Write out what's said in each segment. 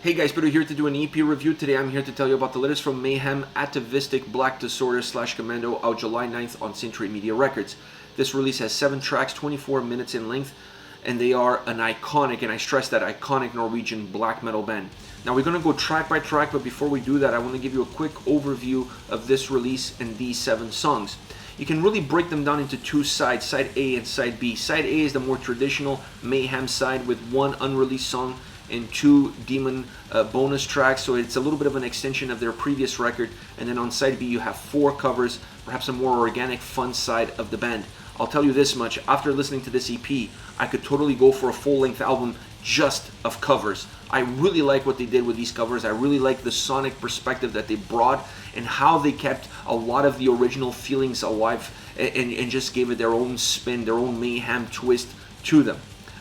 Hey guys, Peter here to do an EP review. Today I'm here to tell you about the latest from Mayhem, Atavistic Black Disorder / Commando, out July 9th on Century Media Records. This release has 7 tracks, 24 minutes in length, and they are an iconic, and I stress that, iconic Norwegian black metal band. Now we're going to go track by track, but before we do that, I want to give you a quick overview of this release and these 7 songs. You can really break them down into 2 sides, side A and side B. Side A is the more traditional Mayhem side with 1 unreleased song and 2 demon bonus tracks, so it's a little bit of an extension of their previous record. And then on side B you have 4 covers, perhaps a more organic, fun side of the band. I'll tell you this much, after listening to this EP, I could totally go for a full-length album just of covers. I really like what they did with these covers. I really like the sonic perspective that they brought and how they kept a lot of the original feelings alive and just gave it their own spin, their own Mayhem twist to them.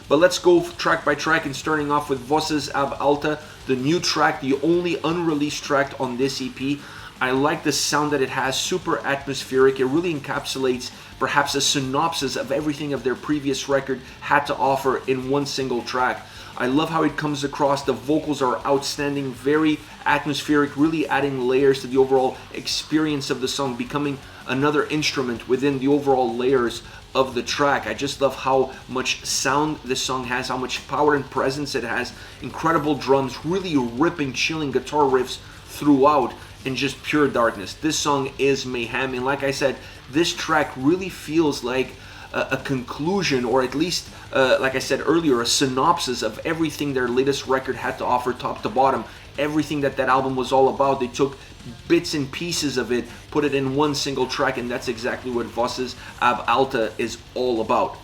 But let's go track by track, and starting off with Voces ab Alta, the new track, the only unreleased track on this EP. I like the sound that it has, super atmospheric. It really encapsulates perhaps a synopsis of everything of their previous record had to offer in one single track. I love how it comes across. The vocals are outstanding, very atmospheric, really adding layers to the overall experience of the song, becoming another instrument within the overall layers of the track. I just love how much sound this song has, how much power and presence it has. Incredible drums, really ripping, chilling guitar riffs throughout, and just pure darkness. This song is Mayhem, and like I said, this track really feels like a conclusion, or at least, like I said earlier, a synopsis of everything their latest record had to offer, top to bottom. Everything that album was all about. They took bits and pieces of it, put it in one single track, and that's exactly what Voces ab Alta is all about.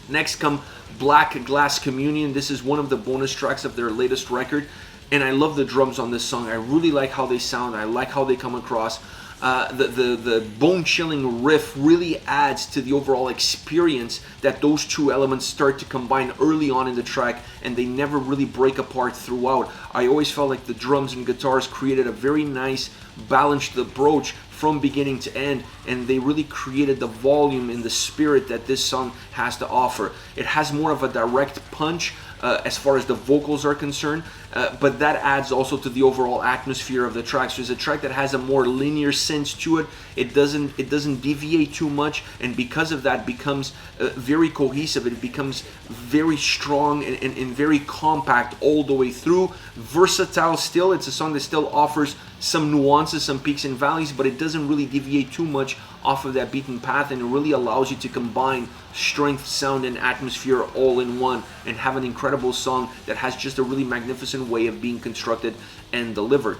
Next come Black Glass Communion. This is one of the bonus tracks of their latest record, and I love the drums on this song. I really like how they sound. I like how they come across. The bone-chilling riff really adds to the overall experience that those 2 elements start to combine early on in the track, and they never really break apart throughout. I always felt like the drums and guitars created a very nice, balanced approach from beginning to end, and they really created the volume and the spirit that this song has to offer. It has more of a direct punch as far as the vocals are concerned, but that adds also to the overall atmosphere of the track. So it's a track that has a more linear sense to it. It doesn't deviate too much, and because of that becomes very cohesive. It becomes very strong and very compact all the way through. Versatile still. It's a song that still offers some nuances, some peaks and valleys, but it doesn't really deviate too much off of that beaten path, and it really allows you to combine strength, sound, and atmosphere all in one and have an incredible song that has just a really magnificent way of being constructed and delivered.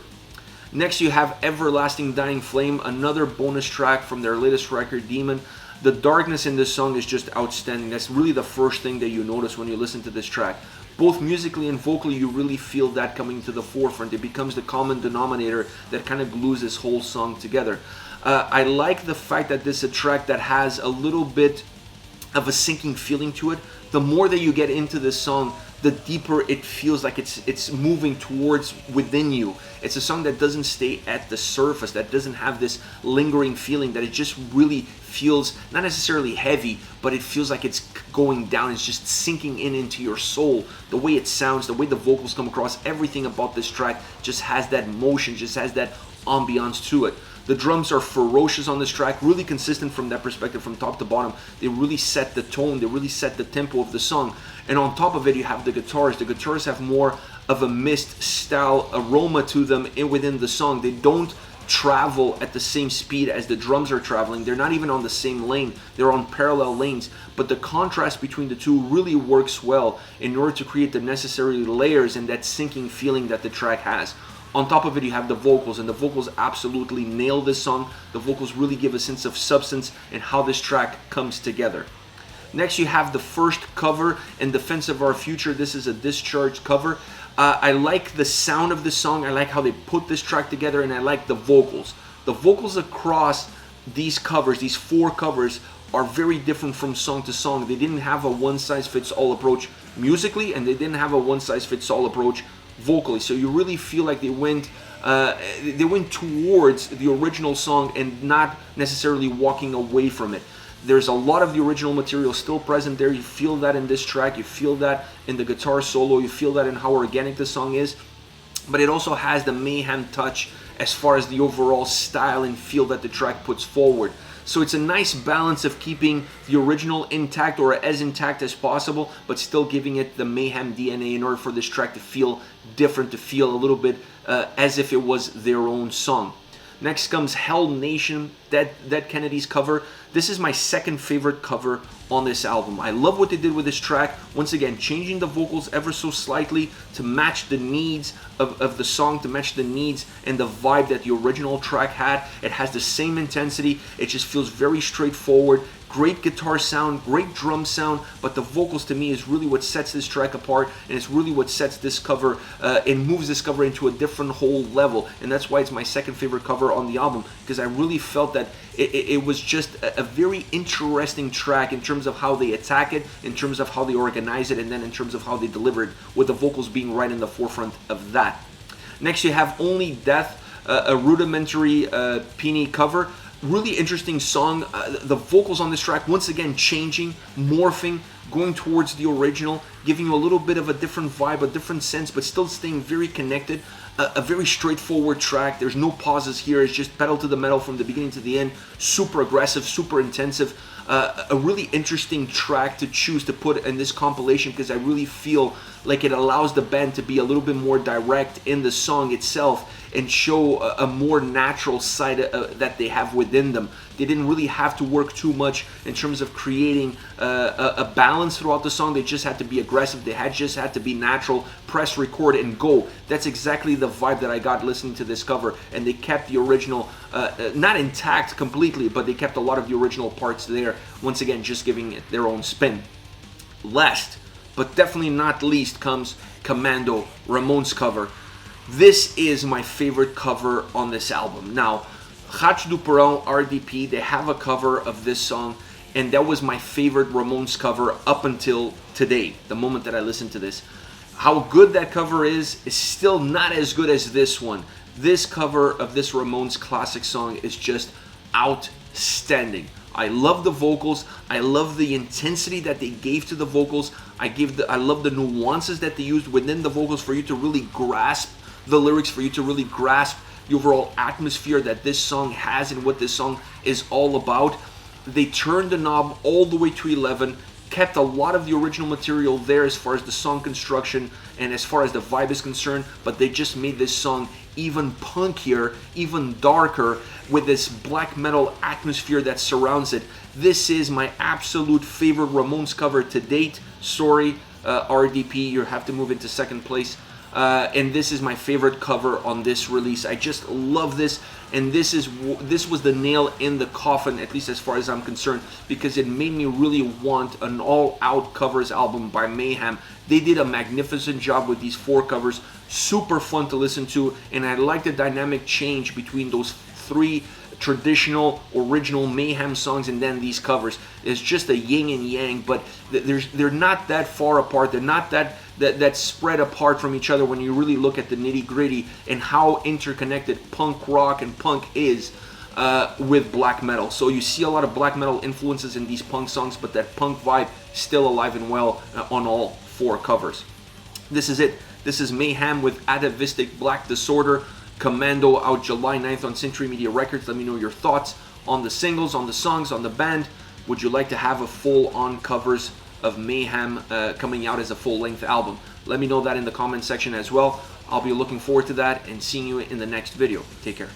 Next you have Everlasting Dying Flame, another bonus track from their latest record, Demon. The darkness in this song is just outstanding. That's really the first thing that you notice when you listen to this track. Both musically and vocally, you really feel that coming to the forefront. It becomes the common denominator that kind of glues this whole song together. I like the fact that this is a track that has a little bit of a sinking feeling to it. The more that you get into this song, the deeper it feels like it's moving towards within you. It's a song that doesn't stay at the surface, that doesn't have this lingering feeling, that it just really feels not necessarily heavy, but it feels like it's going down. It's just sinking into your soul. The way it sounds, the way the vocals come across, everything about this track just has that motion, just has that ambiance to it. The drums are ferocious on this track, really consistent from that perspective from top to bottom. They really set the tone, they really set the tempo of the song. And on top of it, you have the guitars. The guitars have more of a mist style aroma to them within the song. They don't travel at the same speed as the drums are traveling. They're not even on the same lane. They're on parallel lanes. But the contrast between the 2 really works well in order to create the necessary layers and that sinking feeling that the track has. On top of it, you have the vocals, and the vocals absolutely nail this song. The vocals really give a sense of substance and how this track comes together. Next, you have the first cover, In Defense of Our Future. This is a Discharge cover. I like the sound of this song. I like how they put this track together, and I like the vocals. The vocals across these covers, these 4 covers, are very different from song to song. They didn't have a one-size-fits-all approach musically, and they didn't have a one-size-fits-all approach vocally. So you really feel like they went towards the original song and not necessarily walking away from it. There's a lot of the original material still present there. You feel that in this track. You feel that in the guitar solo. You feel that in how organic the song is. but it also has the Mayhem touch as far as the overall style and feel that the track puts forward. So it's a nice balance of keeping the original intact, or as intact as possible, but still giving it the Mayhem DNA in order for this track to feel different, to feel a little bit as if it was their own song. Next comes Hellnation, Dead Kennedy's cover. This is my second favorite cover on this album. I love what they did with this track. Once again, changing the vocals ever so slightly to match the needs of the song, to match the needs and the vibe that the original track had. It has the same intensity. It just feels very straightforward. Great guitar sound, great drum sound, but the vocals to me is really what sets this track apart, and it's really what sets this cover and moves this cover into a different whole level. And that's why it's my second favorite cover on the album, because I really felt that it was just a very interesting track in terms of how they attack it, in terms of how they organize it, and then in terms of how they deliver it, with the vocals being right in the forefront of that. Next you have Only Death, a Rudimentary Peni cover. Really interesting song. The vocals on this track, once again, changing, morphing, going towards the original, giving you a little bit of a different vibe, a different sense, but still staying very connected. A very straightforward track. There's no pauses here. It's just pedal to the metal from the beginning to the end. Super aggressive, super intensive. A really interesting track to choose to put in this compilation, because I really feel like it allows the band to be a little bit more direct in the song itself and show a more natural side that they have within them. They didn't really have to work too much in terms of creating a balance throughout the song. They just had to be aggressive. They just had to be natural. Press, record, and go. That's exactly the vibe that I got listening to this cover. And they kept the original, not intact completely, but they kept a lot of the original parts there. Once again, just giving it their own spin. Last, but definitely not least, comes Commando, Ramones cover. This is my favorite cover on this album. Now, Ratch du Perão, RDP, they have a cover of this song, and that was my favorite Ramones cover up until today, the moment that I listened to this. How good that cover is still not as good as this one. This cover of this Ramones classic song is just outstanding. I love the vocals. I love the intensity that they gave to the vocals. I love the nuances that they used within the vocals for you to really grasp the lyrics, for you to really grasp the overall atmosphere that this song has and what this song is all about. They turned the knob all the way to 11, kept a lot of the original material there as far as the song construction and as far as the vibe is concerned, but they just made this song even punkier, even darker, with this black metal atmosphere that surrounds it. This is my absolute favorite Ramones cover to date. Sorry, RDP, you have to move into second place. And this is my favorite cover on this release. I just love this, and this was the nail in the coffin, at least as far as I'm concerned, because it made me really want an all-out covers album by Mayhem. They did a magnificent job with these 4 covers, super fun to listen to, and I like the dynamic change between those 3 traditional original Mayhem songs and then these covers. It's just a yin and yang, but they're not that far apart. They're not that spread apart from each other when you really look at the nitty-gritty and how interconnected punk rock and punk is with black metal. So you see a lot of black metal influences in these punk songs, but that punk vibe still alive and well on all 4 covers. This is it. This is Mayhem with Atavistic, Black Disorder. Commando, out July 9th on Century Media Records. Let me know your thoughts on the singles, on the songs, on the band. Would you like to have a full-on covers of Mayhem coming out as a full-length album? Let me know that in the comment section as well. I'll be looking forward to that and seeing you in the next video. Take care.